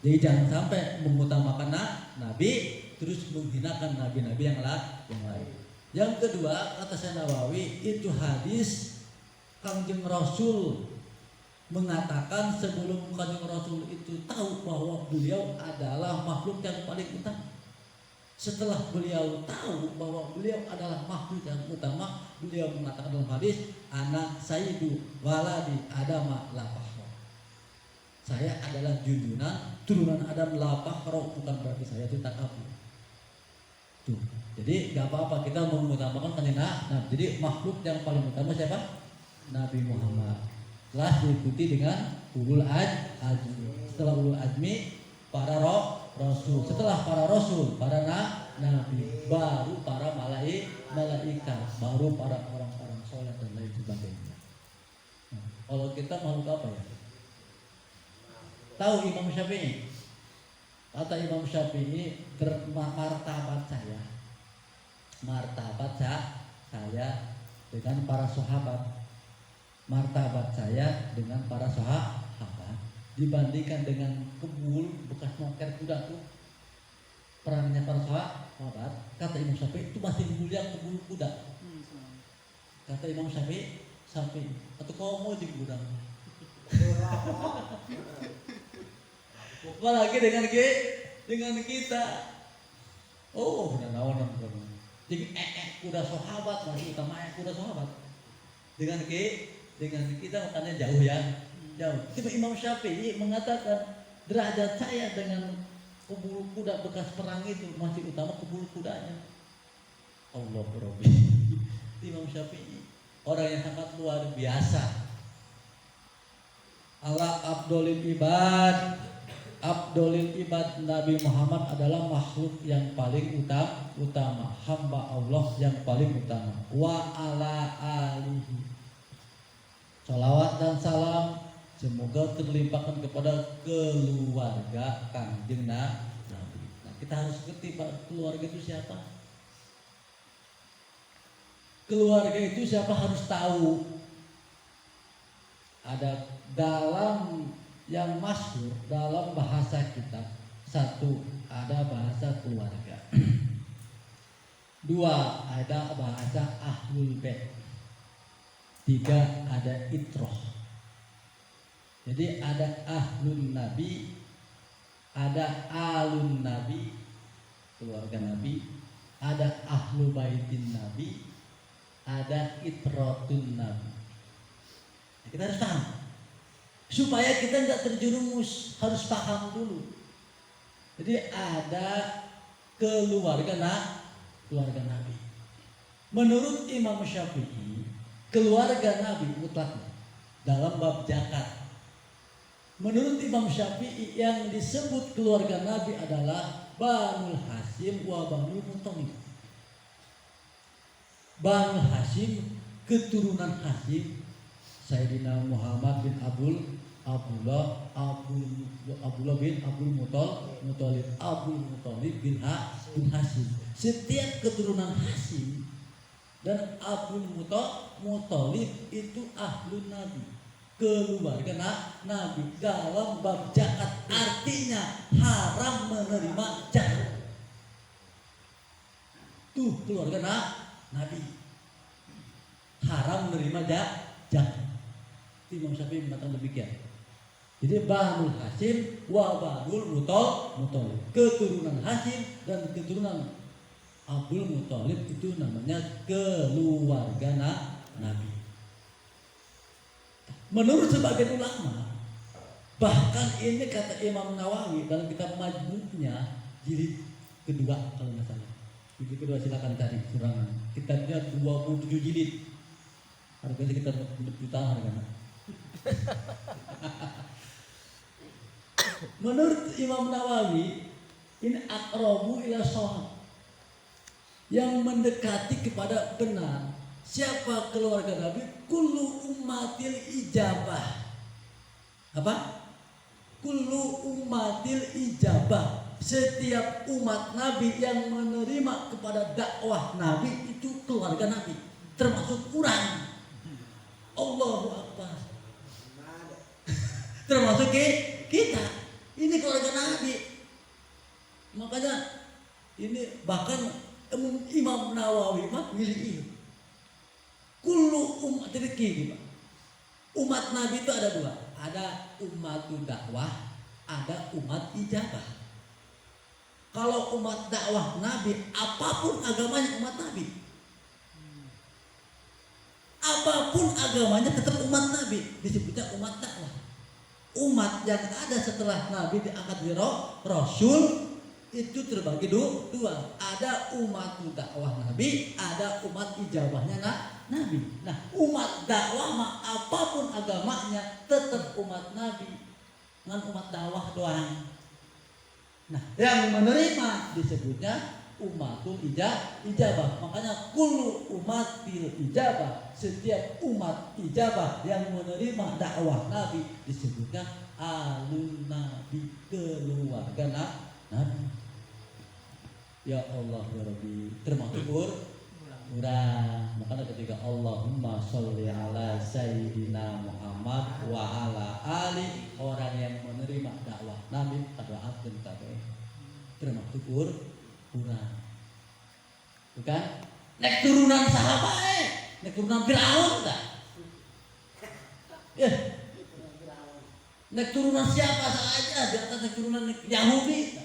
Jadi jangan sampai mengutamakan nabi terus menghinakan nabi-nabi yang lain. Yang kedua, kata Syekh Nawawi, itu hadis Kanjeng Rasul mengatakan sebelum Kanjeng Rasul itu tahu bahwa beliau adalah makhluk yang paling utama. Setelah beliau tahu bahwa beliau adalah makhluk yang utama, beliau mengatakan dalam hadis, anak sayyidu waladi Adam la fakhra. Saya adalah junjungan turunan Adam la fakhra, bukan berarti saya itu takabur. Tuh. Jadi gak apa-apa kita mengutamakan kanjeng Nabi. Jadi makhluk yang paling utama siapa? Nabi Muhammad. Setelah diikuti dengan ulul azmi. Setelah ulul azmi para rasul. Setelah para rasul, para nabi, baru para malaikat, baru para orang-orang soleh dan lain sebagainya. Nah, kalau kita makhluk apa ya? Tahu Imam Syafi'i? Kata Imam Syafi'i, martabat saya dengan para sahabat, martabat saya dengan para sahabat dibandingkan dengan kebul bekas moker kuda tuh perannya para sahabat. Kata Imam Syafi'i itu masih mulia kebul kuda. Kata Imam Syafi'i atau kau mau jadi gudang. Apalagi dengan kita. Oh, udah naon jadi kuda sahabat masih utama kuda sahabat. Dengan kita makanya jauh ya. Jauh. Tapi Imam Syafi'i mengatakan derajat saya dengan kebulu kuda bekas perang itu masih utama kebulu kudanya. Allah Rabbi. Imam Syafi'i orang yang sangat luar biasa. Allah Abdulil ibad Nabi Muhammad adalah makhluk yang paling utama, hamba Allah yang paling utama. Wa ala alihi. Salawat dan salam semoga terlimpahkan kepada keluarga Kanjeng Nabi. Nah, kita harus ngerti Pak, keluarga itu siapa? Keluarga itu siapa harus tahu. Ada dalam yang masyhur dalam bahasa kita, satu ada bahasa keluarga, dua ada bahasa ahlul bait, tiga ada itroh. Jadi ada ahlun nabi, ada alun nabi, keluarga nabi, ada ahlu baitin nabi, ada itrotun nabi. Nah, kita harus paham. Supaya kita tidak terjerumus, harus paham dulu. Jadi ada keluarga Nabi. Menurut Imam Syafi'i, keluarga Nabi mutlaknya dalam bab zakat. Menurut Imam Syafi'i yang disebut keluarga Nabi adalah Banul Hasyim wa Banul Muthalib. Banul Hasyim, keturunan Hasyim, Sayyidina Muhammad bin Abdullah bin Abdul Muthalib bin Hasyim. Setiap keturunan Hasyim dan Abdul Muthalib itu ahlun Nabi, keluarga Nabi dalam bab zakat, artinya haram menerima zakat. Tuh keluarga Nabi haram menerima zakat. Imam Syafi'i mengatakan demikian. Jadi Banul Hasyim wa Banul Muthalib, keturunan Hasyim dan keturunan Abdul Muthalib itu namanya keluarga Nabi. Menurut sebagian ulama, bahkan ini kata Imam Nawawi dalam kitab Majmu'nya jilid kedua kalau nggak salah. Jilid kedua silakan cari surangan. Kitabnya 27 jilid. Harganya sekitar 1 juta harganya. Menurut Imam Nawawi, ini aqrabu ila shawab, yang mendekati kepada benar. Siapa keluarga Nabi? Kullu ummatil ijabah. Apa? Kullu ummatil ijabah. Setiap umat Nabi yang menerima kepada dakwah Nabi itu keluarga Nabi, termasuk kurang. Allahu Akbar. Termasuk kita. Ini keluarga Nabi. Makanya ini bahkan Imam Nawawi pilih ini. Kullu umatil ijabah. Umat Nabi itu ada dua. Ada umat dakwah, ada umat ijabah. Kalau umat dakwah Nabi, apapun agamanya umat Nabi, apapun agamanya tetap umat Nabi, disebutnya umat dakwah. Umat yang ada setelah Nabi diangkat jadi Rasul itu terbagi dua. Ada umat dakwah Nabi, ada umat ijabahnya Nabi. Nah, umat dakwah mah apapun agamanya tetap umat Nabi, dengan umat dakwah doang. Nah, yang menerima disebutnya umatul ijabah. Makanya kullu umatil ijabah, setiap umat ijabah yang menerima dakwah Nabi disebutnya alun Nabi, keluarga Nabi. Ya Allah ya Rabbi, termasuk urang. Makanya ketika Allahumma sholli ala sayyidina Muhammad wa ala ali, orang yang menerima dakwah Nabi doakeun kabeh, termasuk urang. Bukan? Nek turunan sahabat nek turunan Firaun dah. Ya. Nek turunan siapa saja di atas nek turunan Yahudi.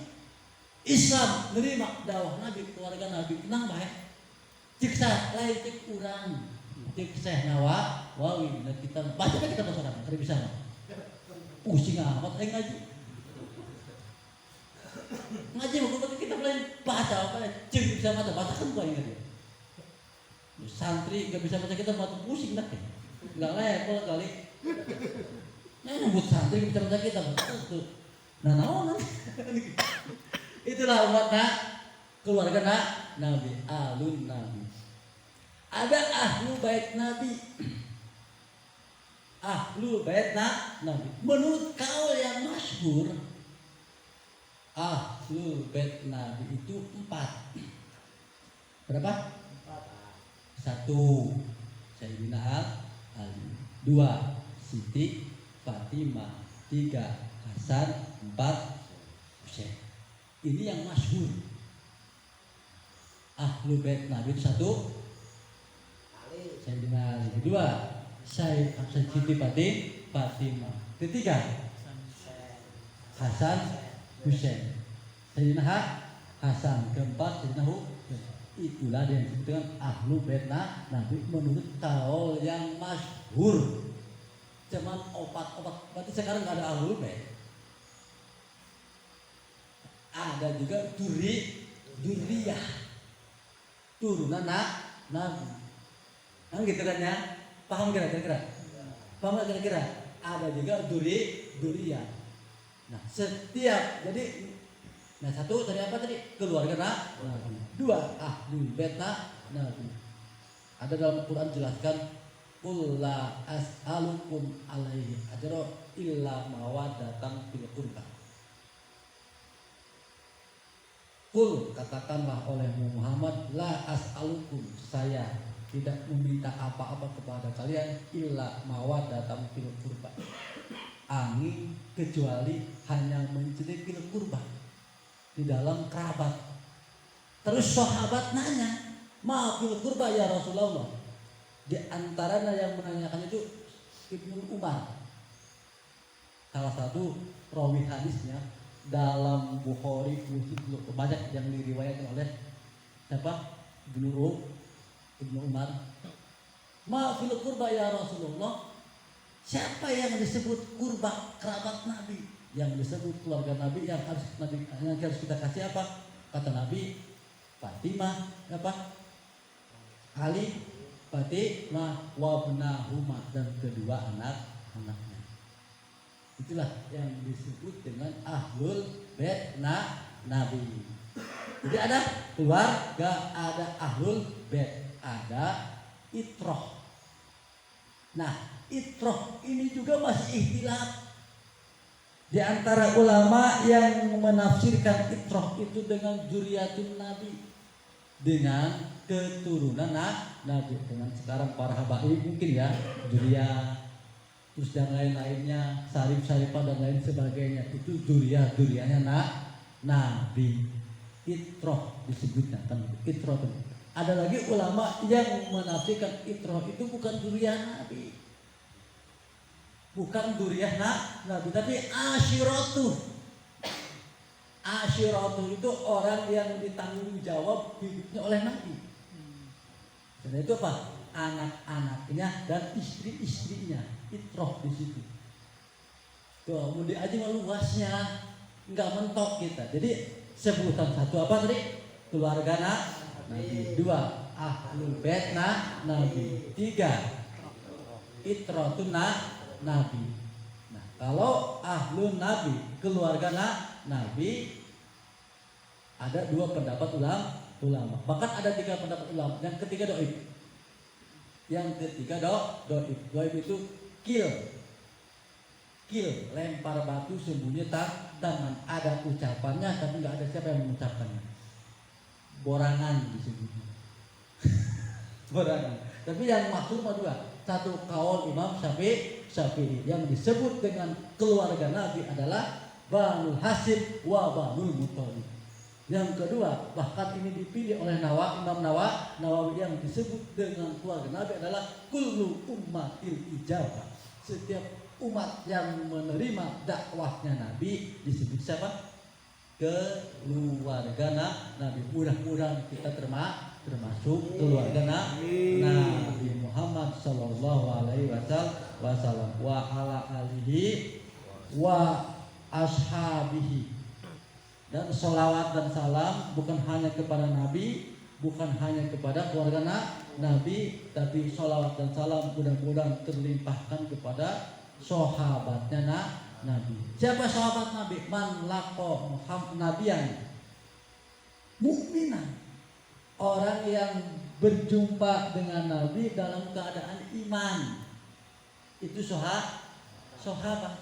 Islam menerima dakwah Nabi, keluarga Nabi, tenang baik. Cik sah lain cik urang, cik seh Nawawi. Nah kita baca kita bahasa Arab, hari bisa mah. Pusing amat, ngaji. Ngaji mau kita lain baca apa? Cik bisa baca kan gua ingat ya. Santri nggak bisa baca kita mah pusing dah. Nggak level kali. Nah nyebut santri bisa baca kita tuh. Nah naon itulah umat keluarga Nabi, alun Nabi. Ada ahlu bait Nabi. Ahlu bait Nabi. Menurut kaul yang masyhur, ahlu bait Nabi itu 4. Berapa? 1 Sayyidina Ali, 2 Siti Fatimah, 3 Hasan, 4 Husain. Ini yang masyhur. Ahlu bait Nabi itu 1 Sayyidina Ali, 2 Siti Fatimah, 3 Hasan Husain, Sayyidina Hasan, 4 Sayyidina Husain. Itulah yang disebut dengan ahlu bait Nabi menurut kaul yang masyhur. Cuman opat-opat, berarti sekarang nggak ada ahlu bait. Ada juga duriyah, turunan Nabi. Kan gitu kan ya? Paham kira-kira? Paham kira-kira? Ada juga duriyah. Nah, setiap jadi satu tadi apa tadi? Keluarga Nabi. 2 ahli bait Nabi. Ada dalam Quran jelaskan qul la as'alukum alaihi ajra illa mawaddatan fil qurba. Qul, katakanlah olehmu Muhammad, la as'alukum, saya tidak meminta apa-apa kepada kalian illa mawaddatan fil qurba, angin kecuali hanya mencintai fil qurba, di dalam kerabat. Terus sahabat nanya, ma fil qurba ya Rasulullah. Di antaranya yang menanyakan itu Ibnu Umar, salah satu rawi hadisnya dalam Bukhari, Muslim, banyak yang diriwayatkan oleh siapa? Ibnu Umar. Ma fil qurba ya Rasulullah. Siapa yang disebut kurban kerabat Nabi? Yang disebut keluarga Nabi yang harus kita kasih apa? Kata Nabi, Fatimah, apa? Ali, Fatimah, wabnahuma, dan kedua anak-anaknya. Itulah yang disebut dengan ahlul bait Nabi. Jadi ada keluarga, ada ahlul bait, ada itroh. Nah, itroh ini juga masih ikhtilaf. Di antara ulama yang menafsirkan itroh itu dengan zuriatun Nabi, dengan keturunan Nabi. Dengan sekarang para habaib mungkin ya, zuriat, terus dan lain-lainnya, sarif-sarifah dan lain sebagainya, itu zuriatnya Nabi. Itroh disebutnya kan, itroh. Ada lagi ulama yang menafsirkan itroh itu bukan zuriat Nabi, bukan zuriat Nabi, tapi asyiratuh. Asyiratuh itu orang yang ditanggung jawab hidupnya oleh Nabi. Dan itu apa? Anak-anaknya dan istri-istrinya. Itroh di situ. Tuh, mau diaji luasnya, nggak mentok kita. Jadi sebutan satu apa tadi? Keluarga Nabi. Dua, ahlul bait Nabi. Tiga, itrotun Nabi. Nah, kalau ahlul Nabi, keluarga Nabi, ada dua pendapat ulama. Bahkan ada tiga pendapat ulama. Yang ketiga doib. Yang ketiga doib. Doib itu kill, lempar batu sembunyi tangan. Ada ucapannya tapi nggak ada siapa yang mengucapkannya. Borangan disebutnya. Borangan. Tapi yang maksud dua. Satu kaul Imam Syafi'i yang disebut dengan keluarga Nabi adalah Banul Hasyim wa Banul Muthalib. Yang kedua, bahkan ini dipilih oleh Imam Nawawi yang disebut dengan keluarga Nabi adalah kullu ummatil ijabah. Setiap umat yang menerima dakwahnya Nabi disebut siapa? Keluarga Nabi. Mudah-mudahan kita termasuk keluarga Nabi Muhammad sallallahu alaihi wasallam wa ala alihi wa ashabihi. Dan sholawat dan salam bukan hanya kepada Nabi, bukan hanya kepada keluarga Nabi, tapi sholawat dan salam mudah-mudahan terlimpahkan kepada sahabatnya Nabi. Siapa sahabat Nabi? Man laqo Muhammad nabiyan mukminan. Orang yang berjumpa dengan Nabi dalam keadaan iman. Itu sahabat.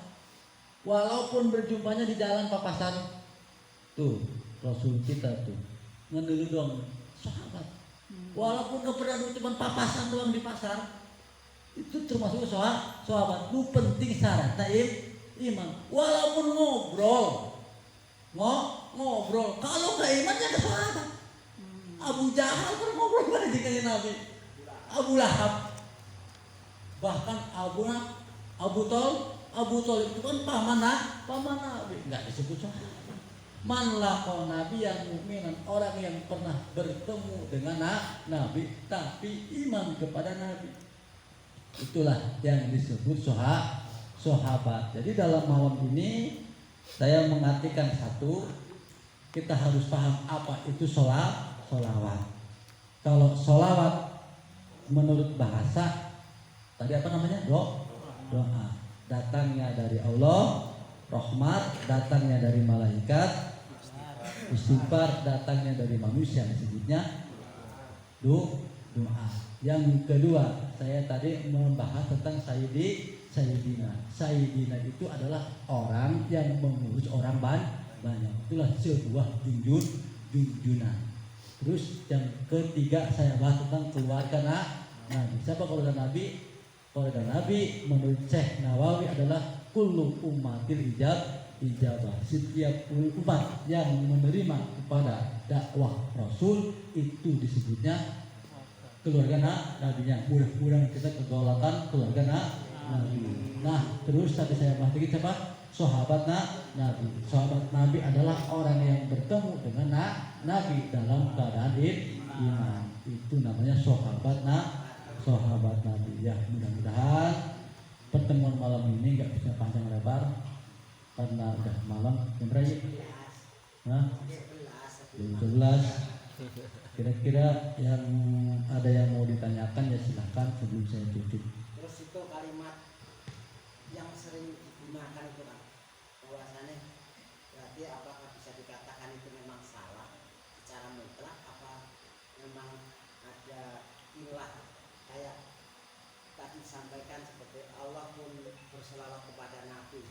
Walaupun berjumpanya di jalan papasan. Tuh, Rasul kita tuh ngendelu dong sahabat. Walaupun gak pernah cuma papasan doang di pasar, itu termasuk sahabat. Itu penting syaratnya iman. Walaupun ngobrol. Kalau gak iman ya gak sahabat. Abu Jahal kan ngobrol pada jikanya Nabi. Abu Lahab, bahkan Abu Thalib itu kan paman Nabi, nggak disebut sahabat. Man laqo nabiyan mukminan, orang yang pernah bertemu dengan Nabi tapi iman kepada Nabi. Itulah yang disebut sahabat. Jadi dalam malam ini saya mengartikan satu, kita harus paham apa itu sholawat. Kalau sholawat menurut bahasa tadi apa namanya? Doa. Datangnya dari Allah, rahmat datangnya dari malaikat, istighfar datangnya dari manusia, disebutnya doa. Yang kedua, saya tadi membahas tentang Sayyidina. Sayyidina itu adalah orang yang mengurus orang banyak. Itulah sebuah junjunan. Terus yang ketiga saya bahas tentang keluarga Nabi. Siapa keluarga Nabi? Keluarga Nabi menurut Syekh Nawawi adalah kullu ummatil ijabah. Setiap umat yang menerima kepada dakwah Rasul itu disebutnya keluarga Nabi-nya. Mudah-mudahan kita kegolakan keluarga Nabi. Nah, terus tadi saya bahas lagi siapa? Sahabat Nabi. Sahabat Nabi adalah orang yang bertemu dengan Nabi dalam keadaan iman. Itu namanya sahabat Nabi. Ya, mudah-mudahan pertemuan ini nggak bisa panjang lebar karena udah malam. Jam berapa ya? Nah, jam 11. Kira-kira yang ada yang mau ditanyakan ya silahkan sebelum saya tutup. Terus itu kalimat yang sering digunakan itu kan bahwasannya berarti apakah bisa dikatakan itu memang salah secara mutlak apa memang ada ilah kayak tadi disampaikan seperti Allah pun berselawat kepada Nabi,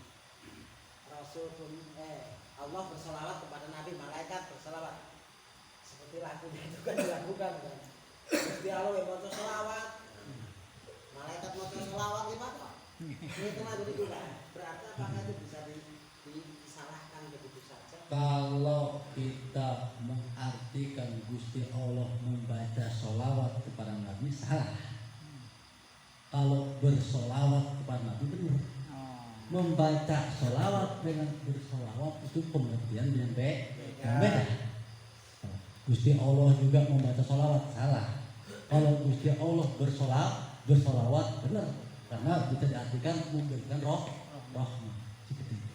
Rasul pun Allah berselawat kepada Nabi, malaikat berselawat seperti lagunya itu kan dilakukan kan. Jadi Allah yang mau selawat, malaikat mau selawat gimana? Itu mah begitu kan. Berarti apakah itu bisa disalahkan begitu saja? Kalau kita mengartikan Gusti Allah membaca sholawat kepada Nabi salah. Kalau bersolawat kepada Nabi benar. Membaca sholawat dengan bersolawat itu pengertian yang beda. Gusti Allah juga membaca sholawat salah. Kalau Gusti Allah bersolawat benar, karena bisa diartikan memberikan rahmat. Seperti itu.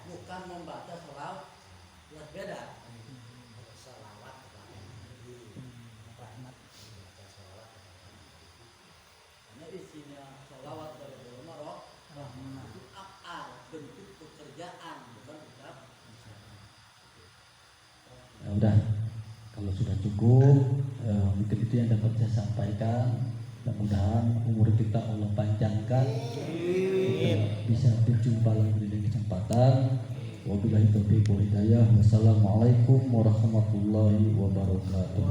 Bukan membaca sholawat, yang beda. Selawat kepada Nabi, rahmat membaca selawat kepada Nabi. Karena isinya sholawat dari ulama rahmat itu af'al, bentuk pekerjaan, bukan ucap. Ya udah, kalau sudah cukup, mungkin itu yang dapat saya sampaikan. Mudah-mudahan umur kita Allah panjangkan, kita bisa berjumpa lagi di lain kesempatan. Wabillahi taufiq wal hidayah. Wassalamualaikum warahmatullahi wabarakatuh.